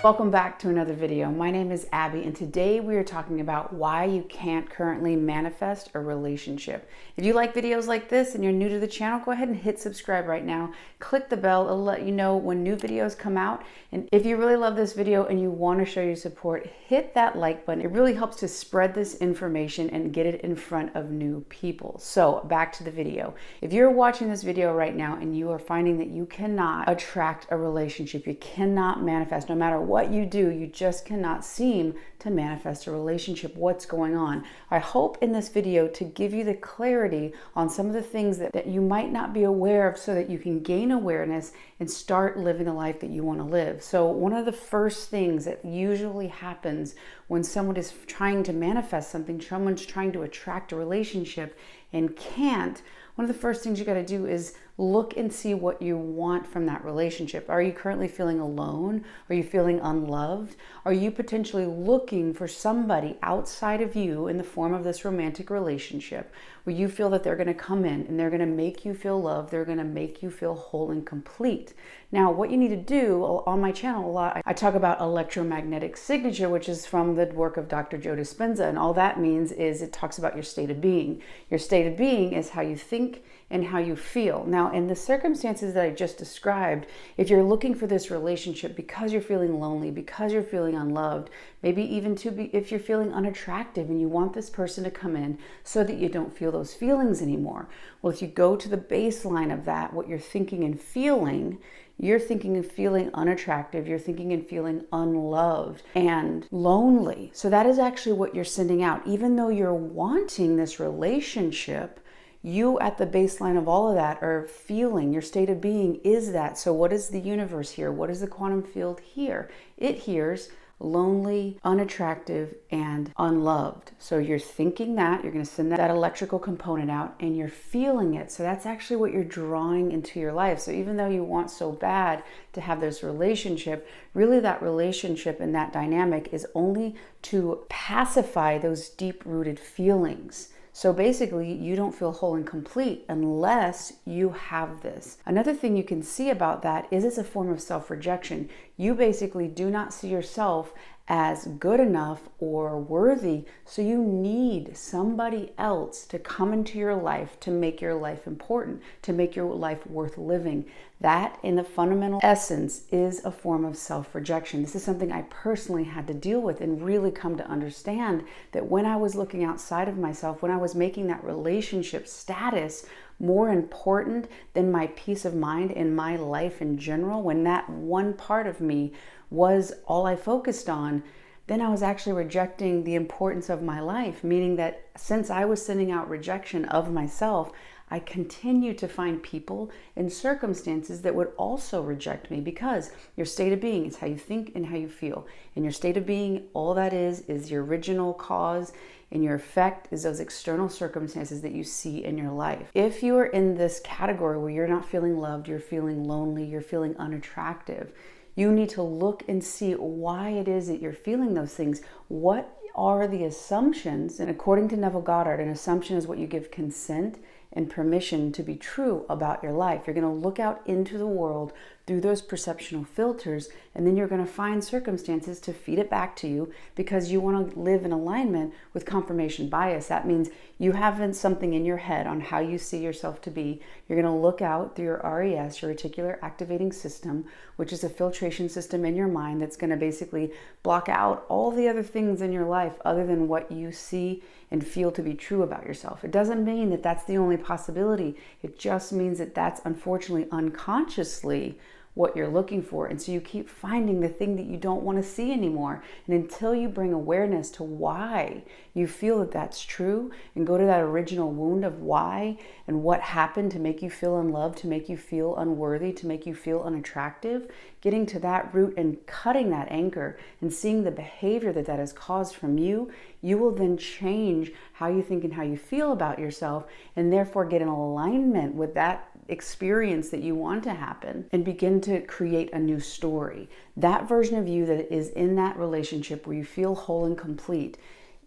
Welcome back to another video. My name is Abby, and today we are talking about why you can't currently manifest a relationship. If you like videos like this and you're new to the channel, go ahead and hit subscribe right now. Click the bell, it'll let you know when new videos come out. And if you really love this video and you want to show your support, hit that like button. It really helps to spread this information and get it in front of new people. So back to the video. If you're watching this video right now and you are finding that you cannot attract a relationship, you cannot manifest, no matter what you do, you just cannot seem to manifest a relationship. What's going on? I hope in this video to give you the clarity on some of the things that you might not be aware of so that you can gain awareness and start living the life that you want to live. So one of the first things that usually happens when someone is trying to manifest something, someone's trying to attract a relationship and can't, one of the first things you got to do is look and see what you want from that relationship. Are you currently feeling alone? Are you feeling unloved? Are you potentially looking for somebody outside of you in the form of this romantic relationship where you feel that they're going to come in and they're going to make you feel loved, they're going to make you feel whole and complete? Now, what you need to do on my channel a lot, I talk about Electromagnetic Signature, which is from the work of Dr. Joe Dispenza, and all that means is it talks about your state of being. Your state of being is how you think and how you feel. Now, in the circumstances that I just described, if you're looking for this relationship because you're feeling lonely, because you're feeling unloved, maybe even if you're feeling unattractive and you want this person to come in so that you don't feel those feelings anymore. Well, if you go to the baseline of that, what you're thinking and feeling, you're thinking and feeling unattractive, you're thinking and feeling unloved and lonely. So that is actually what you're sending out. Even though you're wanting this relationship, you at the baseline of all of that are feeling, your state of being is that. So what does the universe hear? What does the quantum field hear? It hears lonely, unattractive, and unloved. So you're thinking that, you're going to send that electrical component out and you're feeling it. So that's actually what you're drawing into your life. So even though you want so bad to have this relationship, really that relationship and that dynamic is only to pacify those deep-rooted feelings. So basically, you don't feel whole and complete unless you have this. Another thing you can see about that is it's a form of self-rejection. You basically do not see yourself as good enough or worthy, so you need somebody else to come into your life to make your life important, to make your life worth living. That, in the fundamental essence, is a form of self-rejection. This is something I personally had to deal with and really come to understand, that when I was looking outside of myself, when I was making that relationship status more important than my peace of mind in my life in general, when that one part of me was all I focused on, then I was actually rejecting the importance of my life, meaning that since I was sending out rejection of myself, I continued to find people and circumstances that would also reject me, because your state of being is how you think and how you feel. And your state of being, all that is your original cause, and your effect is those external circumstances that you see in your life. If you are in this category where you're not feeling loved, you're feeling lonely, you're feeling unattractive, you need to look and see why it is that you're feeling those things. What are the assumptions? And according to Neville Goddard, an assumption is what you give consent and permission to be true about your life. You're going to look out into the world through those perceptual filters, and then you're going to find circumstances to feed it back to you because you want to live in alignment with confirmation bias. That means you have something in your head on how you see yourself to be. You're going to look out through your RES, your reticular activating system, which is a filtration system in your mind that's going to basically block out all the other things in your life other than what you see and feel to be true about yourself. It doesn't mean that that's the only possibility. It just means that that's unfortunately unconsciously what you're looking for. And so you keep finding the thing that you don't want to see anymore. And until you bring awareness to why you feel that that's true and go to that original wound of why and what happened to make you feel unloved, to make you feel unworthy, to make you feel unattractive, getting to that root and cutting that anchor and seeing the behavior that has caused from you, you will then change how you think and how you feel about yourself, and therefore get in alignment with that experience that you want to happen and begin to create a new story. That version of you that is in that relationship where you feel whole and complete,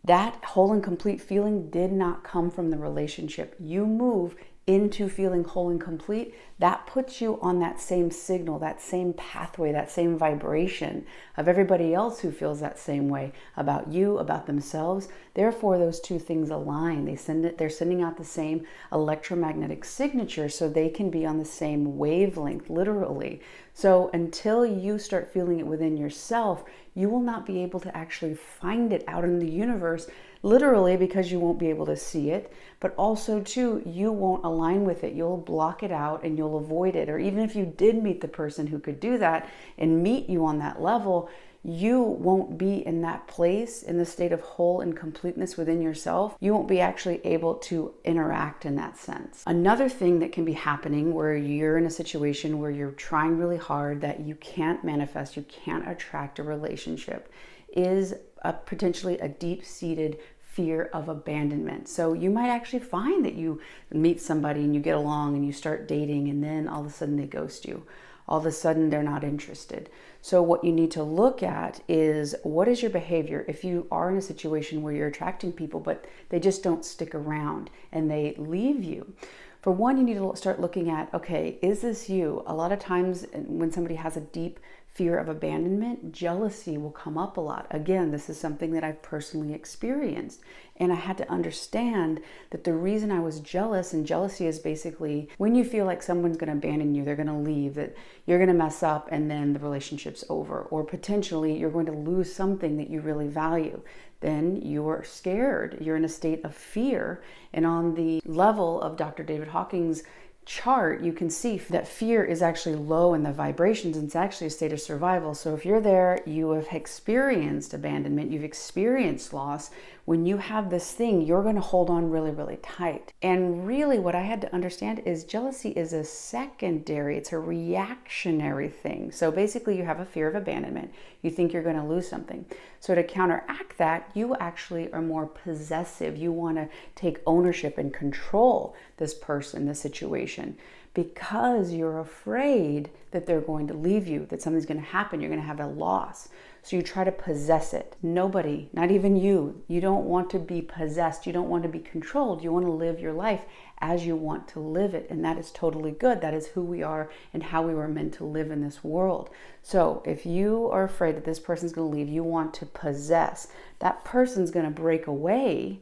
that whole and complete feeling did not come from the relationship. You move into feeling whole and complete, that puts you on that same signal, that same pathway, that same vibration of everybody else who feels that same way about you, about themselves. Therefore, those two things align. They're sending out the same electromagnetic signature, so they can be on the same wavelength, literally. So until you start feeling it within yourself, you will not be able to actually find it out in the universe, literally, because you won't be able to see it, but also too, you won't align with it. You'll block it out and you'll avoid it. Or even if you did meet the person who could do that and meet you on that level, you won't be in that place, in the state of whole and completeness within yourself. You won't be actually able to interact in that sense. Another thing that can be happening where you're in a situation where you're trying really hard that you can't manifest, you can't attract a relationship, is potentially a deep-seated fear of abandonment. So you might actually find that you meet somebody and you get along and you start dating, and then all of a sudden they ghost you. All of a sudden they're not interested. So what you need to look at is, what is your behavior if you are in a situation where you're attracting people but they just don't stick around and they leave you? For one, you need to start looking at, okay, is this you? A lot of times when somebody has a deep fear of abandonment, jealousy will come up a lot. Again, this is something that I've personally experienced. And I had to understand that the reason I was jealous, and jealousy is basically when you feel like someone's going to abandon you, they're going to leave, that you're going to mess up and then the relationship's over. Or potentially you're going to lose something that you really value. Then you're scared. You're in a state of fear. And on the level of Dr. David Hawkins' chart, you can see that fear is actually low in the vibrations, and it's actually a state of survival. So if you're there, you have experienced abandonment, you've experienced loss. When you have this thing, you're going to hold on really, really tight. And really what I had to understand is jealousy is a secondary, it's a reactionary thing. So basically you have a fear of abandonment. You think you're going to lose something. So to counteract that, you actually are more possessive. You want to take ownership and control this person, this situation, because you're afraid that they're going to leave you, that something's going to happen, you're going to have a loss. So you try to possess it. Nobody, not even you don't want to be possessed. You don't want to be controlled. You want to live your life as you want to live it. And that is totally good. That is who we are and how we were meant to live in this world. So if you are afraid that this person's going to leave, you want to possess. That person's going to break away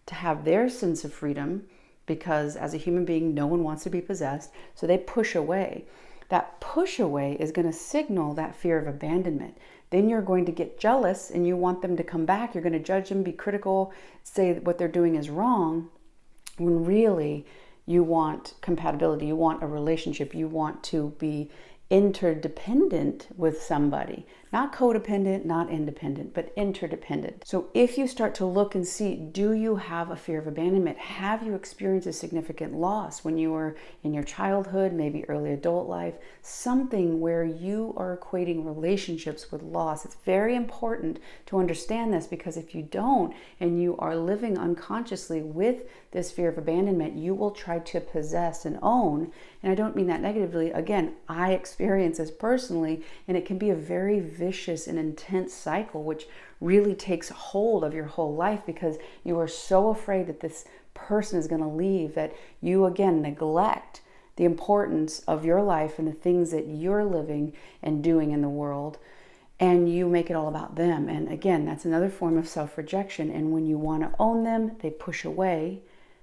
to have their sense of freedom, because as a human being, no one wants to be possessed. So they push away. That push away is going to signal that fear of abandonment. Then you're going to get jealous and you want them to come back. You're going to judge them, be critical, say that what they're doing is wrong, when really you want compatibility. You want a relationship. You want to be interdependent with somebody, not codependent, not independent, but interdependent. So if you start to look and see, do you have a fear of abandonment? Have you experienced a significant loss when you were in your childhood, maybe early adult life, something where you are equating relationships with loss? It's very important to understand this, because if you don't and you are living unconsciously with this fear of abandonment, you will try to possess and own. And I don't mean that negatively. Again, I experience this personally, and it can be a very vicious and intense cycle, which really takes hold of your whole life, because you are so afraid that this person is going to leave that you again neglect the importance of your life and the things that you're living and doing in the world, and you make it all about them. And again, that's another form of self-rejection. And when you want to own them, they push away,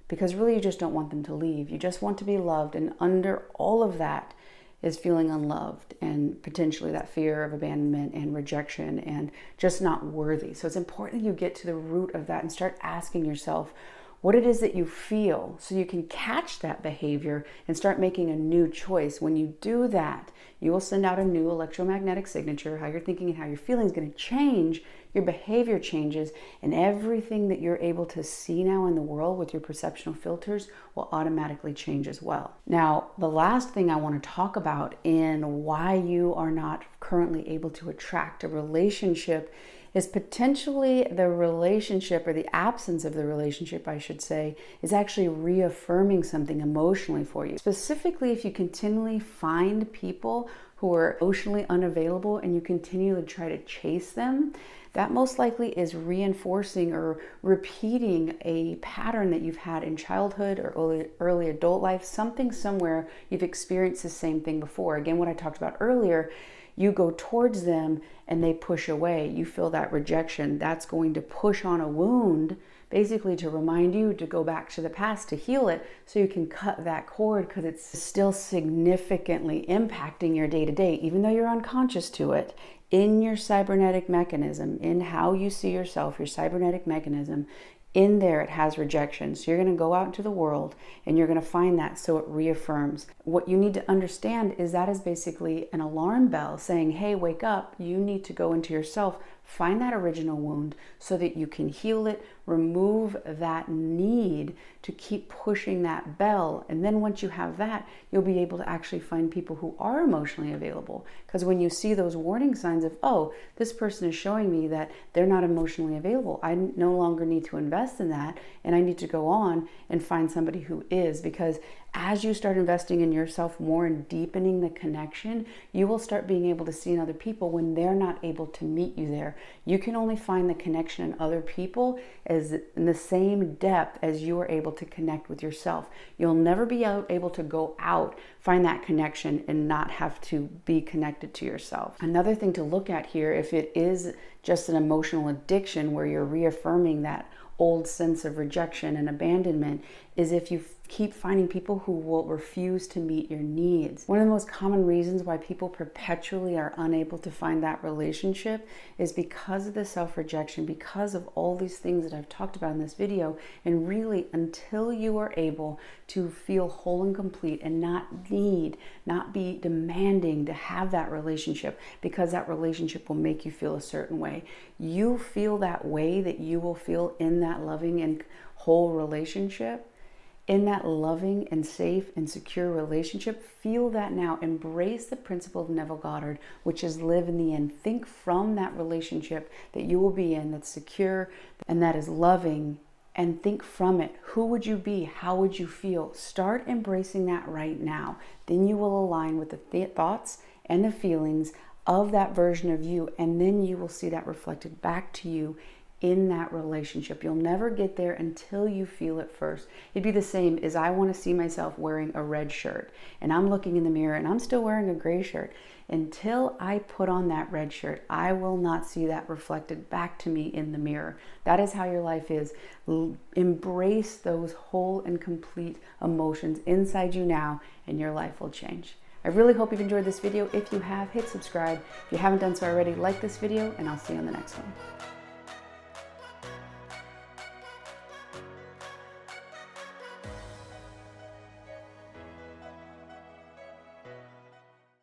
because really you just don't want them to leave. You just want to be loved. And under all of that is feeling unloved, and potentially that fear of abandonment and rejection and just not worthy. So it's important that you get to the root of that and start asking yourself what it is that you feel, so you can catch that behavior and start making a new choice. When you do that, you will send out a new electromagnetic signature. How you're thinking and how you're feeling is going to change. Your behavior changes, and everything that you're able to see now in the world with your perceptual filters will automatically change as well. Now, the last thing I want to talk about in why you are not currently able to attract a relationship is potentially the relationship, or the absence of the relationship, I should say, is actually reaffirming something emotionally for you. Specifically, if you continually find people who who are emotionally unavailable and you continue to try to chase them, that most likely is reinforcing or repeating a pattern that you've had in childhood or early adult life, something somewhere you've experienced the same thing before. Again, what I talked about earlier, you go towards them and they push away. You feel that rejection. That's going to push on a wound, basically to remind you to go back to the past to heal it so you can cut that cord, because it's still significantly impacting your day-to-day, even though you're unconscious to it. In your cybernetic mechanism, in how you see yourself, your cybernetic mechanism, in there it has rejection. So you're going to go out into the world and you're going to find that, so it reaffirms. What you need to understand is that is basically an alarm bell saying, hey, wake up, you need to go into yourself, find that original wound so that you can heal it, remove that need to keep pushing that bell. And then once you have that, you'll be able to actually find people who are emotionally available. Because when you see those warning signs of, oh, this person is showing me that they're not emotionally available, I no longer need to invest in that, and I need to go on and find somebody who is. Because as you start investing in yourself more and deepening the connection, you will start being able to see in other people when they're not able to meet you there. You can only find the connection in other people as in the same depth as you are able to connect with yourself. You'll never be able to go out, find that connection, and not have to be connected to yourself. Another thing to look at here, if it is just an emotional addiction where you're reaffirming that old sense of rejection and abandonment, is if you keep finding people who will refuse to meet your needs. One of the most common reasons why people perpetually are unable to find that relationship is because of the self-rejection, because of all these things that I've talked about in this video. And really, until you are able to feel whole and complete and not be demanding to have that relationship, because that relationship will make you feel a certain way, you feel that way that you will feel in that loving and whole relationship, in that loving and safe and secure relationship. Feel that now. Embrace the principle of Neville Goddard, which is live in the end. Think from that relationship that you will be in, that's secure and that is loving, and think from it. Who would you be? How would you feel? Start embracing that right now. Then you will align with the thoughts and the feelings of that version of you, and then you will see that reflected back to you in that relationship. You'll never get there until you feel it first. It'd be the same as I want to see myself wearing a red shirt, and I'm looking in the mirror and I'm still wearing a gray shirt. Until I put on that red shirt, I will not see that reflected back to me in the mirror. That is how your life is. Embrace those whole and complete emotions inside you now, and your life will change. I really hope you've enjoyed this video. If you have, hit subscribe. If you haven't done so already, like this video, and I'll see you on the next one.